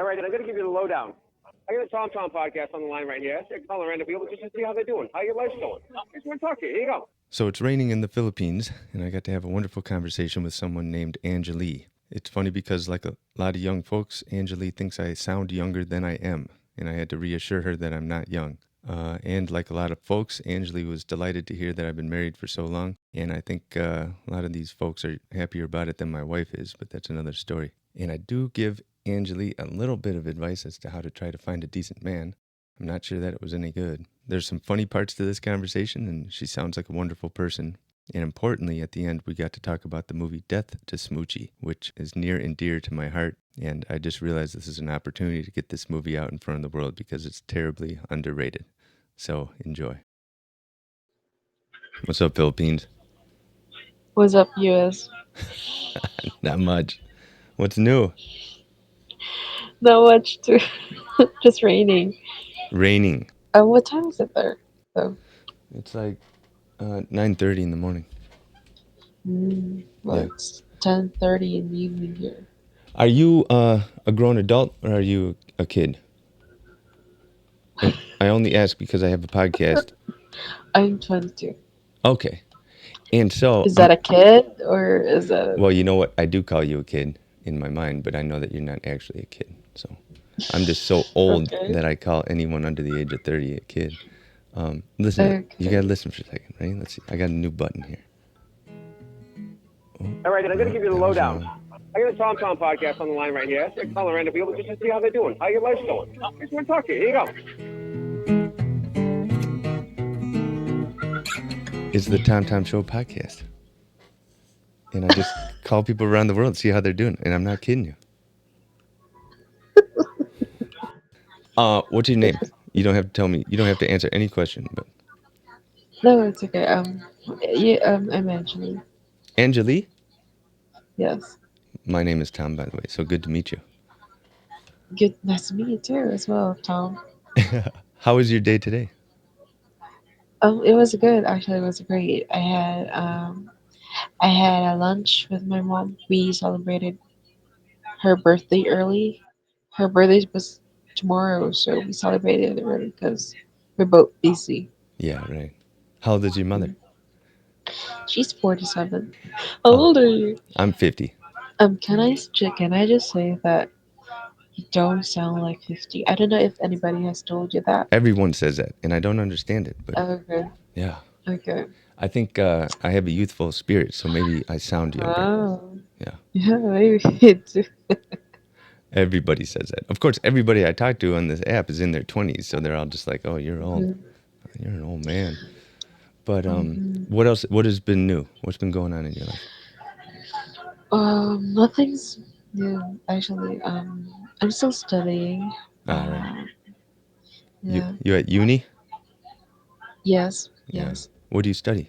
All right, and I'm going to give you the lowdown. I got a Tom Tom podcast on the line right here. I'm calling random people just to see how they're doing, how your life's going. I just want to talk to you. Here you go. So it's raining in the Philippines, and I got to have a wonderful conversation with someone named Angelie. It's funny because, like a lot of young folks, Angelie thinks I sound younger than I am, and I had to reassure her that I'm not young. And like a lot of folks, Angelie was delighted to hear that I've been married for so long, and I think a lot of these folks are happier about it than my wife is, but that's another story. And I do give Angelie a little bit of advice as to how to try to find a decent man. I'm not sure that it was any good. There's some funny parts to this conversation, and she sounds like a wonderful person. And importantly, at the end, we got to talk about the movie Death to Smoochie, which is near and dear to my heart. And I just realized this is an opportunity to get this movie out in front of the world because it's terribly underrated. So enjoy. What's up, Philippines? What's up, US? Not much. What's new? Not much to just raining. Raining. What time is it there? So, It's like 9:30 in the morning. well, Yeah. it's 10:30 in the evening here. Are you a grown adult or are you a kid? And I only ask because I have a podcast. I'm 22. Okay. And so, Is that a kid or is that well, you know what? I do call you a kid in my mind, but I know that you're not actually a kid. So I'm just so old okay? that I call anyone under the age of 30 a kid. Listen, you got to Okay. listen for a second, right? Let's see. I got a new button here. Oh, All right, and I'm going to give you the that was lowdown. wrong. I got a Tom Tom podcast on the line right here. I'm calling random people just to see how they're doing, how your life's going. I just want to talk to you. Here you go. It's the Tom Tom Show podcast. And I just call people around the world, see how they're doing. And I'm not kidding you. What's your name? You don't have to tell me. You don't have to answer any question, but No, it's okay. Yeah, I'm Angelie. Angelie? Yes. My name is Tom, by the way. So good to meet you. Good. Nice to meet you too, as well, Tom. How was your day today? It was good. Actually, it was great. I had a lunch with my mom. We celebrated her birthday early. Her birthday was tomorrow, so we celebrated it early because we're both busy. Yeah, right. How old is your mother? Mm. She's 47. How Oh, old are you? I'm 50. Can I just say that you don't sound like 50? I don't know if anybody has told you that. Everyone says that, and I don't understand it, but Okay, yeah. okay. I think I have a youthful spirit, so maybe I sound younger. Oh, Yeah. yeah, maybe it's. Everybody says that. Of course, everybody I talk to on this app is in their 20s, so they're all just like, "Oh, you're old. You're an old man." But Mhm. what else? What has been new? What's been going on in your life? Nothing's new actually. I'm still studying. All right. You Yeah. you at uni? Yes. Yeah. Yes. What do you study?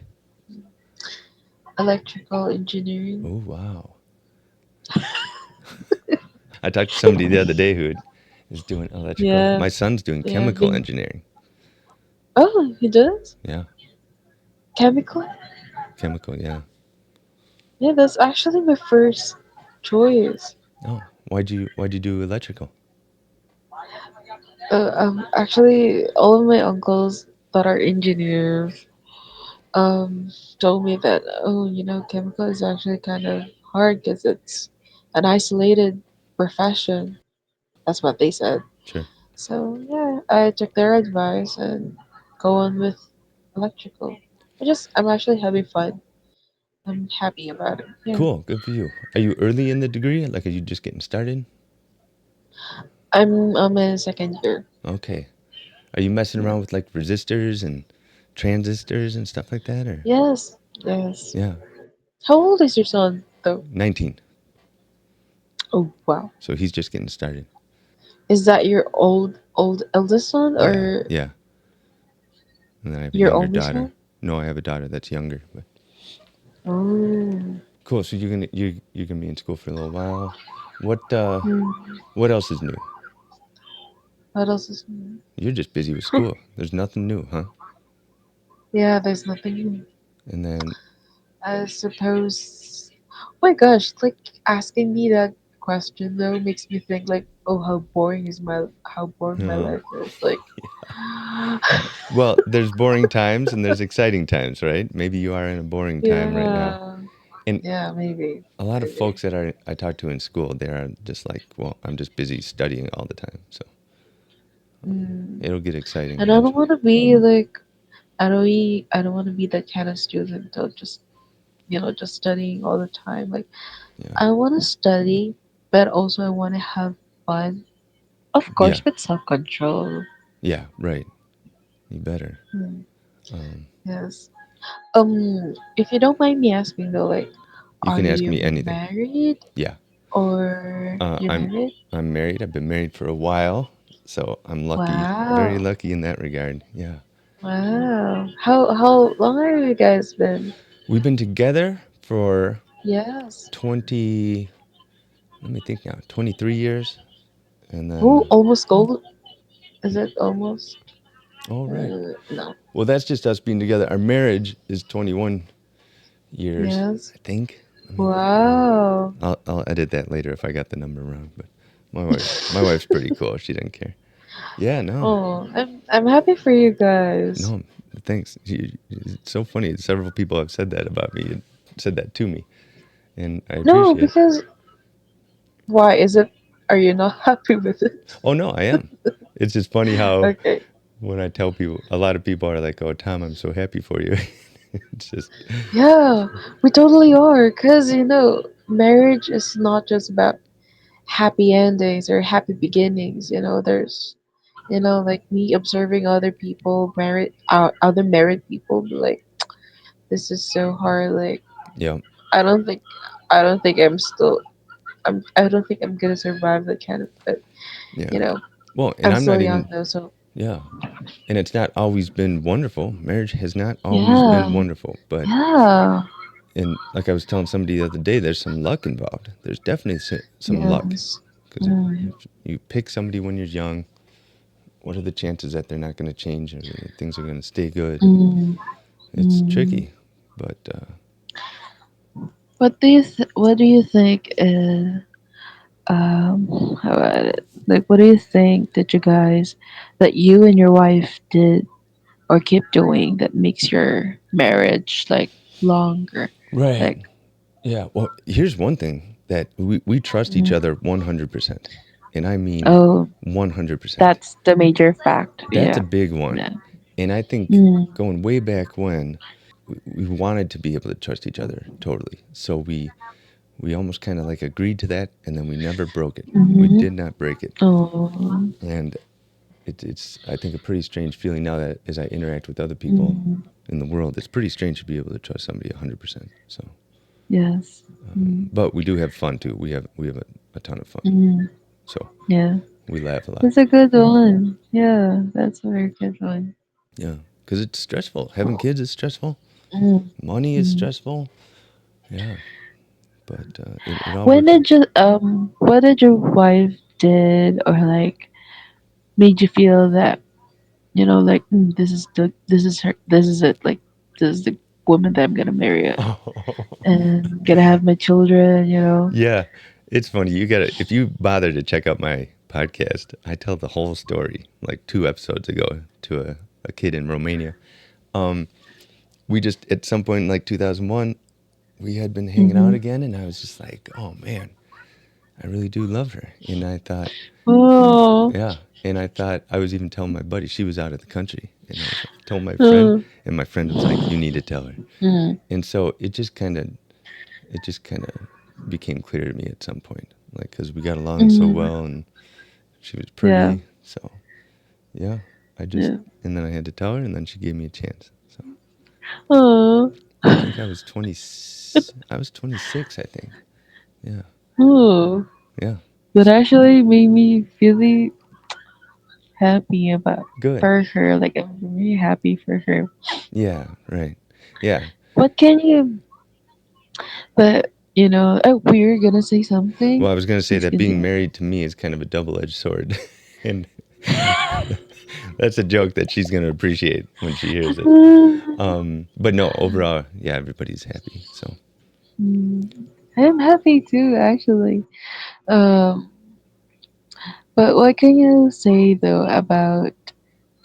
Electrical engineering. Oh, wow. I talked to somebody the other day who is doing electrical. Yeah. My son's doing Yeah. chemical engineering. Oh, he does Yeah, chemical. chemical. Yeah. Yeah, that's actually my first choice. Oh, why'd you do electrical? Actually, all of my uncles that are engineers told me that chemical is actually kind of hard because it's an isolated profession. That's what they said. Sure. So yeah, I took their advice and go on with electrical. I'm actually having fun. I'm happy about it. Yeah. Cool. Good for you. Are you early in the degree? Like, are you just getting started? I'm on my second year. Okay. Are you messing Yeah. around with like resistors and transistors and stuff like that, or? Yes, yes. Yeah. How old is your son though? 19. Oh wow. So he's just getting started. Is that your old eldest son Yeah. or Yeah. And then I have a your younger only daughter. son? No, I have a daughter that's younger. But Oh. cool. So you're gonna be in school for a little while. What Hmm. what else is new? What else is new? You're just busy with school. There's nothing new, huh? Yeah, there's nothing new. And then I suppose. Oh my gosh, like asking me that. question though makes me think like, oh, how boring my Oh, life is. Like, well, there's boring times and there's exciting times, right? Maybe you are in a boring time right now. yeah, And yeah, maybe, a lot of maybe. folks that I talk to in school, they are just like, well, I'm just busy studying all the time. So Mm. it'll get exciting And I don't eventually. want to be like, I don't want to be that kind of student though, just just studying all the time. Like, Yeah. I want to study, but also I want to have fun. Of Yeah. course, with self-control. Yeah. Right. You better. Hmm. Um, Yes. If you don't mind me asking though, like, you are can ask you me anything. married Yeah. or Uh, you're I'm married? I'm married. I've been married for a while, so I'm lucky, very Wow. lucky in that regard. Yeah. Wow. How long have you guys been? We've been together for Yes. 20, let me think now, 23 years. And Oh, then, almost gold. Is it almost? oh, right. No. Well, that's just us being together. Our marriage is 21 years, Yes. I think. Let me think. Wow. I'll edit that later if I got the number wrong. But my wife's pretty cool. She doesn't care. Yeah, no, Oh, I'm happy for you guys. no. Thanks. It's so funny. Several people have said that about me and said that to me, and I No, appreciate it. because why is it? Are you not happy with it? Oh no, I am. It's just funny how Okay. when I tell people, a lot of people are like, "Oh, Tom, I'm so happy for you." It's just, Yeah, we totally are. Because, marriage is not just about happy endings or happy beginnings. There's, like me observing other people, other married people, be like, this is so hard. Like, yeah, I don't think, I don't think I'm gonna survive that kind of, but, yeah. you know, Well, and I'm I'm still not young even, though, so yeah. And it's not always been wonderful. Marriage has not always been yeah, wonderful, but yeah, and like I was telling somebody the other day, there's some luck involved. There's definitely some luck yes. because Mm, if you pick somebody when you're young, what are the chances that they're not going to change or that things are going to stay good? And mm, it's mm. tricky, but What do you think is how about it? Like, what do you think that you and your wife did or keep doing that makes your marriage like longer? right. Like, Yeah. Well, here's one thing that we trust each mm, other 100%. And I mean oh, 100%. that's the major fact. That's a Yeah, big one. yeah. And I think Mm, going way back when, we wanted to be able to trust each other totally. So we almost kind of like agreed to that, and then we never broke it. We mm-hmm. did not break it. Oh, And it's I think a pretty strange feeling now that as I interact with other people mm, in the world, it's pretty strange to be able to trust somebody 100%. So, yes. Mm, but we do have fun too. We have a ton of fun. mm, So yeah. we laugh a lot. That's a good one. Yeah, that's a very good one. Yeah, because it's stressful. Having kids is stressful. Mm, Money is mm. stressful. Yeah, but it all When works. did you what did your wife did or like made you feel that like this is her this is it like this is the woman that I'm gonna marry and gonna have my children. Yeah, it's funny. You gotta if you bother to check out my podcast, I tell the whole story like 2 episodes ago to a kid in Romania. Um, we just at some point in like 2001, we had been hanging out Mm-hmm. again, and I was just like, oh man, I really do love her. And I thought, Oh, yeah, and I thought I was even telling my buddy she was out of the country, and I was like, told my friend, mm, and my friend was like, you need to tell her. mm, And so it just kind of became clear to me at some point, like because we got along so mm, well, and she was yeah, pretty. So yeah, I just yeah. and then I had to tell her, and then she gave me a chance. So Oh, I think I was 20. I was 26, I think. Yeah, oh, yeah. that actually made me really happy about Good. for her. Like I'm really happy for her. Yeah, right. Yeah. What can you? But oh, we were gonna say something. Well, I was going to say Please that being continue. married to me is kind of a double-edged sword. And that's a joke that she's going to appreciate when she hears it. But no, overall, yeah, everybody's happy. So, Mm, I'm happy too, actually. Um, but what can you say though about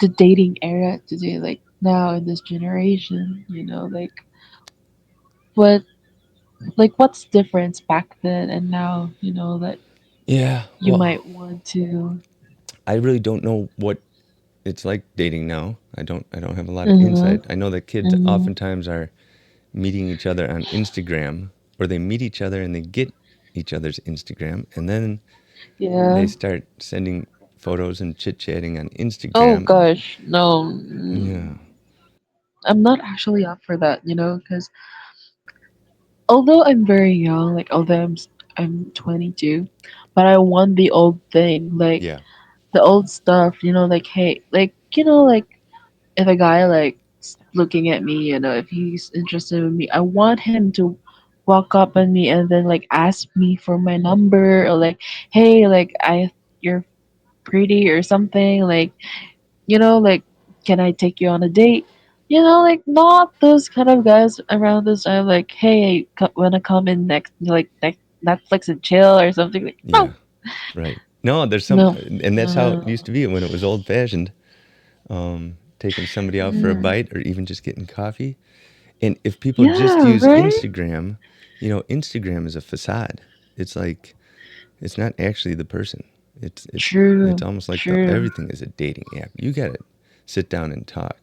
the dating era today? Like now in this generation, what what's difference back then and now? That Yeah, you well, might want to. I really don't know what it's like dating now. I don't have a lot of Mhm. insight. I know that kids Mhm. oftentimes are meeting each other on Instagram, or they meet each other and they get each other's Instagram, and then they Yeah. start sending photos and chit chatting on Oh Instagram. gosh, no. Yeah, I'm not actually up for that, because although I'm very young, like although I'm 22, but I want the old thing, like yeah, the old stuff, like hey, like if a guy like looking at me, if he's interested in me, I want him to walk up on me and then like ask me for my number, or like hey, like you're pretty or something, like like, can I take you on a date? Like not those kind of guys around this time. Like, hey, wanna come in next Netflix and chill or something? Like, yeah. no, Right. No, there's some, no, and no, that's how it no. used to be when it was old fashioned. Taking somebody out for a Mm. bite or even just getting coffee. And if people just Yeah, use right. Instagram, Instagram is a facade. It's like it's not actually the person. It's True, almost like true. everything is a dating app. You gotta sit down and talk,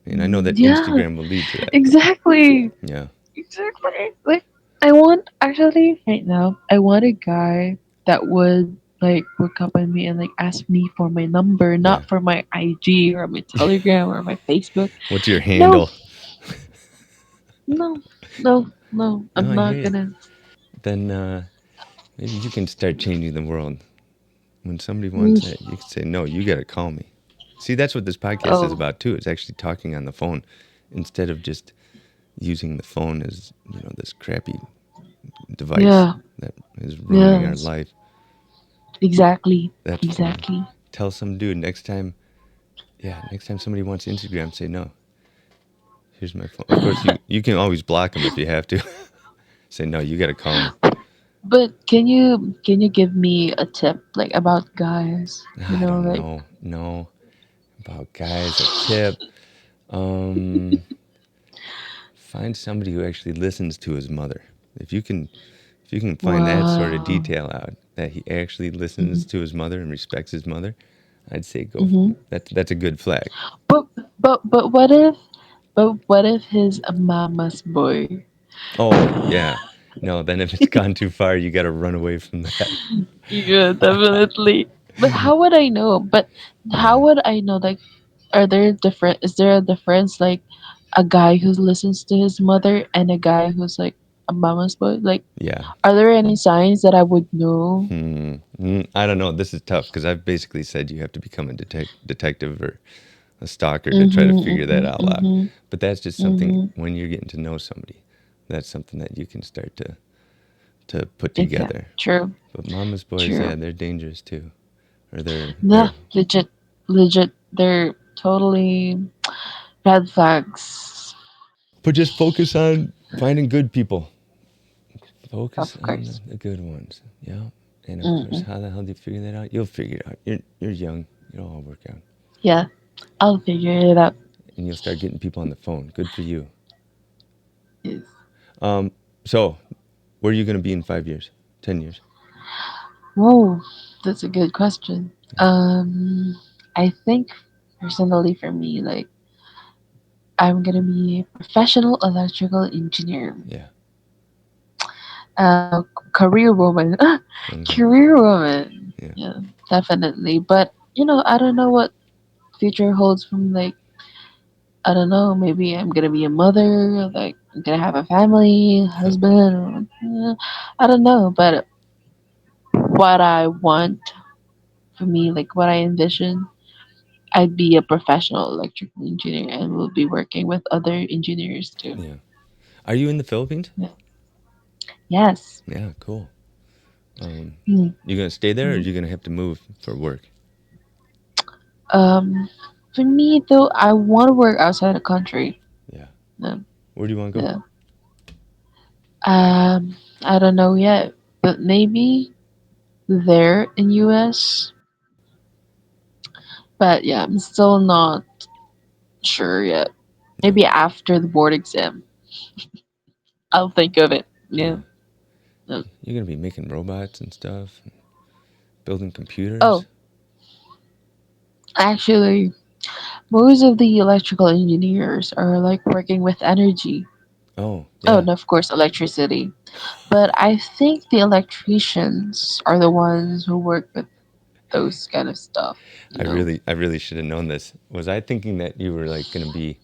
and I know that Yeah, Instagram will lead to that, but exactly, yeah, exactly. Like, I want actually right now. I want a guy that would like look up at me and like ask me for my number, yeah. not for my IG or my Telegram or my Facebook. What's your No, handle? no, no, no. No, I'm I hear not you. gonna. Then maybe you can start changing the world. When somebody wants Mm. that, you can say, "No, you got to call me." See, that's what this podcast is Oh, about too. It's actually talking on the phone instead of just using the phone as this crappy device yeah, that is ruining our yes, life. exactly, That's funny. exactly. Tell some dude next time. Yeah, next time somebody wants Instagram, say no. Here's my phone. Of course, you can always block them if you have to. Say no. You got to call me. But can you give me a tip like about guys? I don't Like know. No about guys. A tip. Um, Find somebody who actually listens to his mother. If you can, if you can find that sort of wow. detail out, that he actually Hmm. listens to his mother and respects his mother, I'd say go. Hmm. That's a good flag. But what if he's a mama's boy? Oh yeah, no. Then if it's gone too far, you got to run away from that. Yeah, definitely. But how would I know? But how Yeah, would I know? Like, are there different? Is there a difference? Like, a guy who listens to his mother and a guy who's like a mama's boy. Like, yeah. are there any signs that I would know? I don't know. This is tough because I've basically said you have to become a detective or a stalker to try to Mhm. figure that Mhm. all out. Mhm. But that's just something Mhm. when you're getting to know somebody. That's something that you can start to put Exactly. together. True. But mama's boys, True. yeah, they're dangerous too. Or they're Yeah. Legit. Legit. They're totally red flags. but just focus on finding good people. Focus Of on course. the good ones. Yeah. And of course, Mm-mm. how the hell do you figure that out? You'll figure it out. You're young. It'll all work out. Yeah. I'll figure it out. And you'll start getting people on the phone. Good for you. Yes. So, where are you going to be in 5 years, 10 years? Whoa, that's a good question. I think personally for me, like I'm gonna be a professional electrical engineer, Yeah. career woman, Okay. career woman. Yeah. Yeah, definitely. But I don't know what future holds from like I don't know. Maybe I'm gonna be a mother. Like I'm gonna have a family, Yep. husband. I don't know. But what I want for me, like what I envision, I'd be a professional electrical engineer and will be working with other engineers too. Yeah. Are you in the Philippines? Yeah. Yes. Yeah. Cool. Um, Mm. you going to stay there, or are Mm. you going to have to move for work? Um, for me though, I want to work outside the country. Yeah. Yeah. Where do you want to go? Yeah. I don't know yet, but maybe. there in US. But yeah, I'm still not sure yet. Yeah. Maybe after the board exam, I'll think of it. Yeah. Yeah. No. You're gonna be making robots and stuff, and building computers. Oh, actually, most of the electrical engineers are like working with energy. Oh Oh, yeah. and of course, electricity. But I think the electricians are the ones who work with those kind of stuff, you know? I really should have known this. Was I thinking that you were like gonna be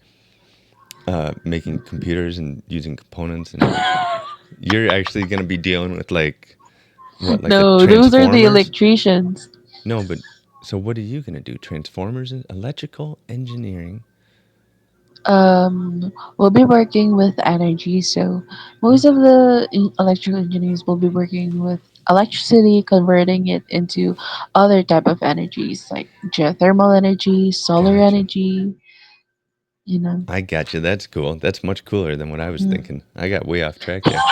making computers and using components, and you're actually gonna be dealing with like what, like the No, those are the transformers? electricians. No, but so what are you gonna do? Transformers and electrical engineering? We'll be working with energy, so Huh? most of the electrical engineers will be working with electricity, converting it into other type of energies like geothermal energy, solar Gotcha. energy, you know. I gotcha. That's cool. That's much cooler than what I was Mm. thinking. I got way off track there.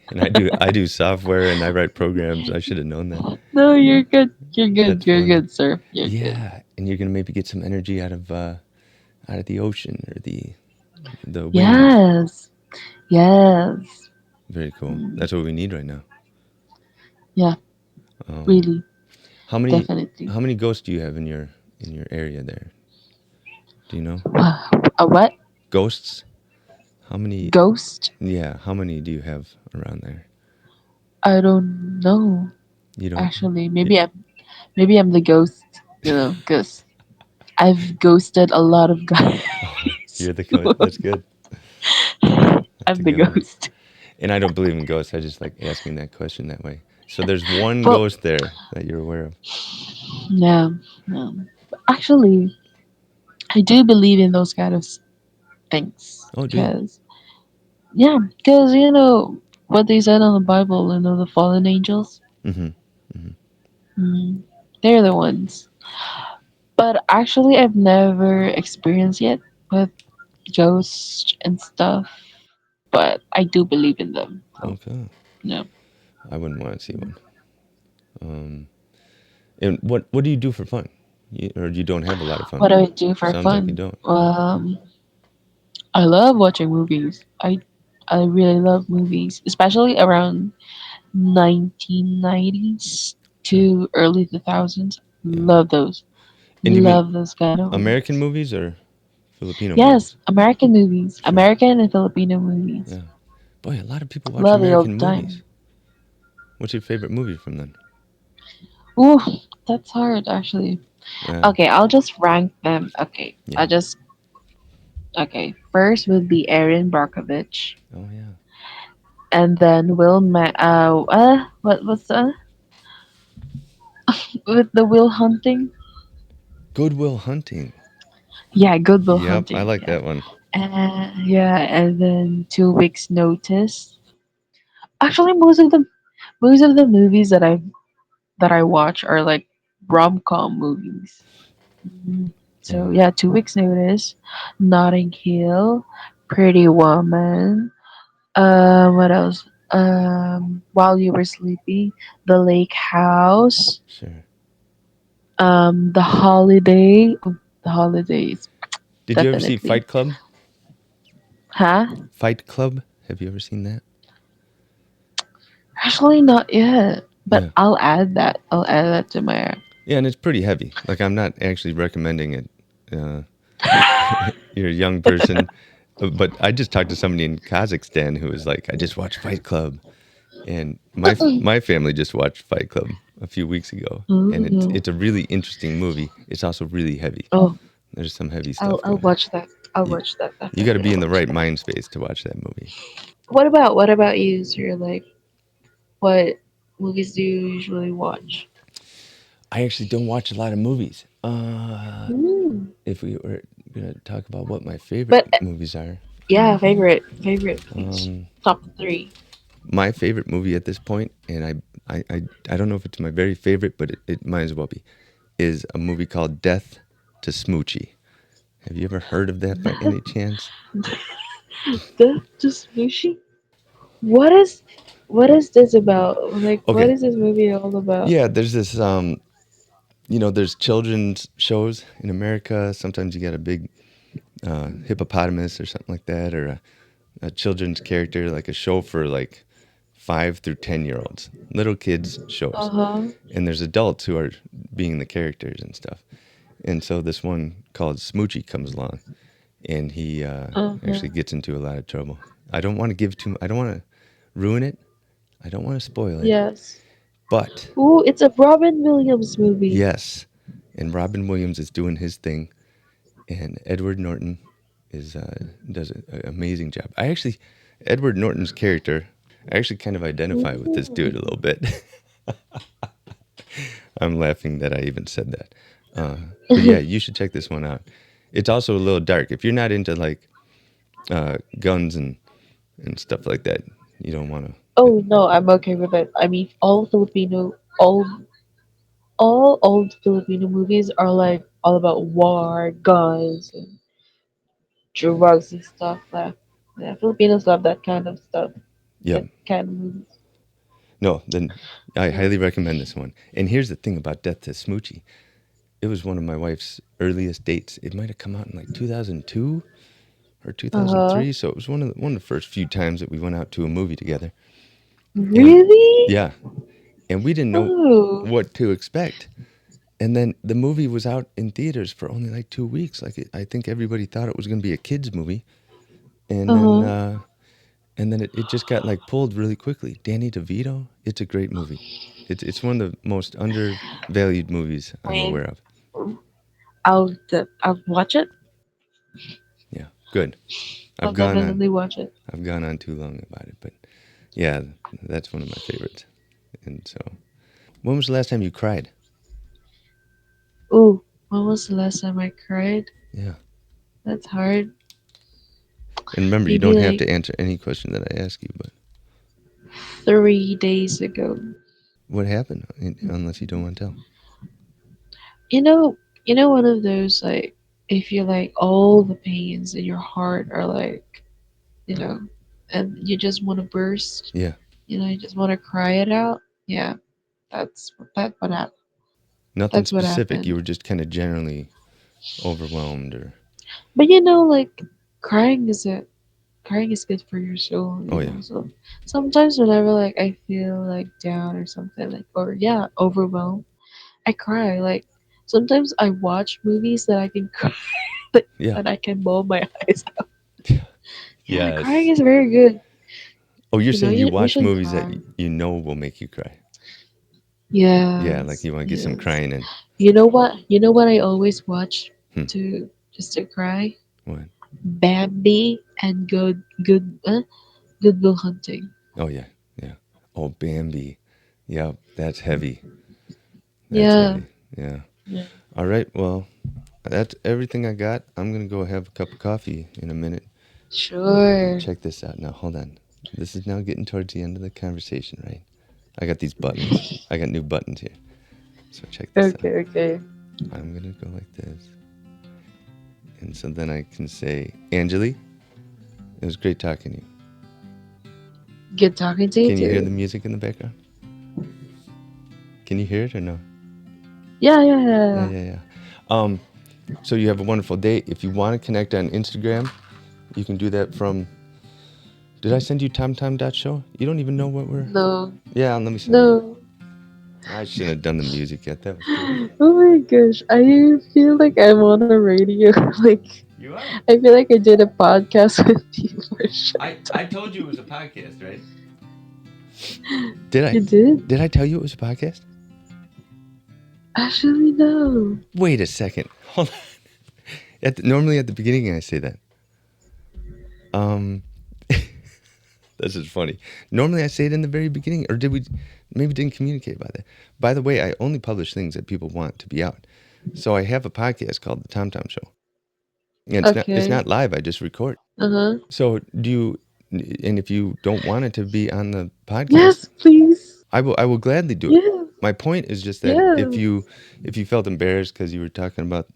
And I do software and I write programs. I should have known that. No, you're good. You're good. That's You're funny. good, sir. You're good. Yeah, and you're gonna maybe get some energy out of the ocean or the wind. Yes. Yes. Very cool. Mm. That's what we need right now. Yeah, Um, really. how many Definitely. how many ghosts do you have in your area there? Do you know? A what? Ghosts? How many? Ghost? Yeah, how many do you have around there? I don't know. You don't. Actually, You, maybe I'm the ghost. You know, because I've ghosted a lot of guys. oh, you're the ghost. That's good. That's a I'm the good one. ghost. And I don't believe in ghosts. I just like asking that question that way. So there's one Well, ghost there that you're aware of. no, no. Actually, I do believe in those kind of things. Oh, do you? Because, yeah, because, you know, what they said on the Bible, you know, the fallen angels, Mm-hmm. Mm-hmm. mm, they're the ones. But actually, I've never experienced yet with ghosts and stuff. But I do believe in them. So, Okay. no. I wouldn't want to see one. Um, and what do you do for fun? Or you don't have a lot of What fun? do I do for Sounds like you fun? don't. I love watching movies. I really love movies, especially around 1990s Sure. to early 2000s. Yeah. Love those. And you mean Love those kind of American movies. movies or Filipino Yes, movies? American movies, Sure. American and Filipino movies. Yeah. Boy, a lot of people watch Love it all the American movies. time. What's your favorite movie from then? Ooh, that's hard actually. Yeah. Okay, I'll just rank them. Okay, Yeah. okay. First would be Erin Brockovich, Oh yeah. and then what was with the Will Hunting? Goodwill Hunting. Yeah, Good Will Yep, I Hunting. like Yeah, that one. yeah, and then 2 weeks notice. Actually, most of the movies that I watch are like rom-com movies. Mm, so Oh, yeah, 2 weeks notice, Notting Hill, Pretty Woman. What else? While You Were Sleeping, The Lake House. sure. The Holiday. Oh, the Holidays, Did you ever see definitely. Fight Club? Huh? Fight Club? Have you ever seen that? Actually, not yet. But Yeah. I'll add that. I'll add that to my. Yeah, and it's pretty heavy. Like I'm not actually recommending it. Uh, you're a young person, but I just talked to somebody in Kazakhstan who was like, "I just watched Fight Club," and my family just watched Fight Club a few weeks ago, and Ooh. it's a really interesting movie. It's also really heavy. Oh, There's some heavy I'll stuff I'll going on. watch that. I'll You, watch that. you got to Definitely, be I'll in the watch right that. mind space to watch that movie. What about you, sir? Like, what movies do you usually watch? I actually don't watch a lot of movies. Mm. If we were gonna talk about what my favorite But movies are, yeah, favorite movies. um, Top three. my favorite movie at this point, and I don't know if it's my very favorite, but it might as well be, is a movie called Death to Smoochie. Have you ever heard of that by any chance? The Smoochie. What is? What is this about? Like, what Okay. is this movie all about? Yeah, there's this there's children's shows in America. Sometimes you got a big hippopotamus or something like that, or a children's character, like a show for like 5 through 10 year olds, little kids Uh shows. huh. And there's adults who are being the characters and stuff. And so this one called Smoochie comes along, and he Uh huh. actually gets into a lot of trouble. I don't want to give too. I don't want to ruin it. I don't want to spoil it. Yes. But Ooh, it's a Robin Williams movie. yes, and Robin Williams is doing his thing, and Edward Norton is does an amazing job. I actually, Edward Norton's character, I actually kind of identify with this dude a Ooh. little bit. I'm laughing that I even said that. But yeah, you should check this one out. It's also a little dark. If you're not into like guns and stuff like that, you don't want to. Oh no, I'm okay with it. I mean, all old Filipino movies are like all about war, guns, and drugs and stuff. Yeah, Filipinos love that kind of stuff. Yep. That kind of movies. No, then I Yeah. highly recommend this one. And here's the thing about Death to Smoochie. It was one of my wife's earliest dates. It might have come out in like 2002 or Uh huh. 2003. So it was one of the first few times that we went out to a movie together. And Really? yeah, and we didn't know Oh. what to expect. And then the movie was out in theaters for only like 2 weeks. I think everybody thought it was going to be a kids movie, and Uh then huh. uh, and then it just got like pulled really quickly. Danny DeVito. It's a great movie. It's one of the most undervalued movies I I'm mean, aware of. I'll watch it. Yeah, good. I'll I've gone on definitely watch it. I've gone on too long about it, but yeah, that's one of my favorites. And so, when was the last time you cried? Ooh, when was the last time I cried? Yeah. That's hard. And remember, you Maybe don't have like to answer any question that I ask you, but 3 days ago. what happened? Unless you don't want to tell. You know, one of those like if you like all the pains in your heart are like, you know, and you just want to burst. Yeah. You just want to cry it out. Yeah, what happened. Nothing That's what specific. You happened. were just kind of generally overwhelmed or. But like crying is it. Crying is good for your soul. Oh, yeah. So sometimes whenever like I feel like down or something like or yeah overwhelmed, I cry. Like sometimes I watch movies that I can cry, Yeah. that I can bawl my eyes. Yeah, crying Yes. is very good. Oh, you're saying you We watch should movies that cry. you know will make you cry. Yeah, like Yes, you want to get some yes. crying in. You know what? You know what I always watch Hmm. to just to cry? What? Bambi and Good Will Hunting. Oh, yeah. Yeah. Oh, Bambi. Yeah, that's heavy. That's Yeah. heavy. Yeah. Yeah. All right. Well, that's everything I got. I'm going to go have a cup of coffee in a minute. Sure. Check this out. Now, hold on. This is now getting towards the end of the conversation, right? I got these buttons. I got new buttons here. So check this out. Okay, okay. I'm going to go like this. And so then I can say, Angelie, it was great talking to you. Good talking to you Can you hear the too. music in the background? Can you hear it or no? Yeah, yeah, yeah, Yeah, yeah. yeah, yeah. Um, so you have a wonderful day. If you want to connect on Instagram, you can do that from. Did I send you TomTom.show? You don't even know what we're. No, Yeah, let me send you. no. I shouldn't have done the music yet. That was too. Oh my gosh, I feel like I'm on a radio. Like You are. I feel like I did a podcast with you for sure. I told you it was a podcast, right? Did I? You did? Did I tell you it was a podcast? Actually, no. Wait a second. Hold on. Normally at the beginning I say that. This is funny. Normally I say it in the very beginning, or did we? Maybe didn't communicate about that. By the way, I only publish things that people want to be out. So I have a podcast called The TomTom Show, and it's Okay. not live. I just record. Uh huh. So do you? And if you don't want it to be on the podcast, Yes, please. I will gladly do it. Yeah. My point is just that Yeah. if you felt embarrassed because you were talking about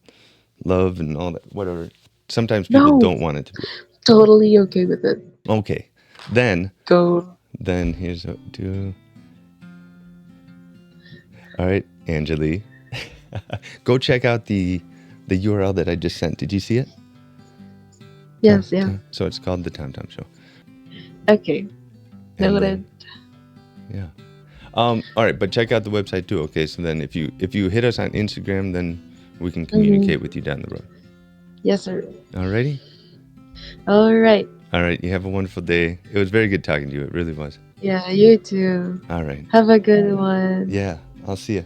love and all that, whatever. Sometimes people No. don't want it to be. Totally okay with it. Okay, then Go. Then here's a do. All right, Angelie. Go check out the URL that I just sent. Did you see it? Yes, yeah. So it's called The Tom Tom Show. Okay. And Noted. yeah. All right, but check out the website too. Okay, so then if you hit us on Instagram, then we can communicate with you down the road. Yes, sir. Alrighty. All right. All right. You have a wonderful day. It was very good talking to you. It really was. Yeah, you too. All right. Have a good one. Yeah. I'll see you.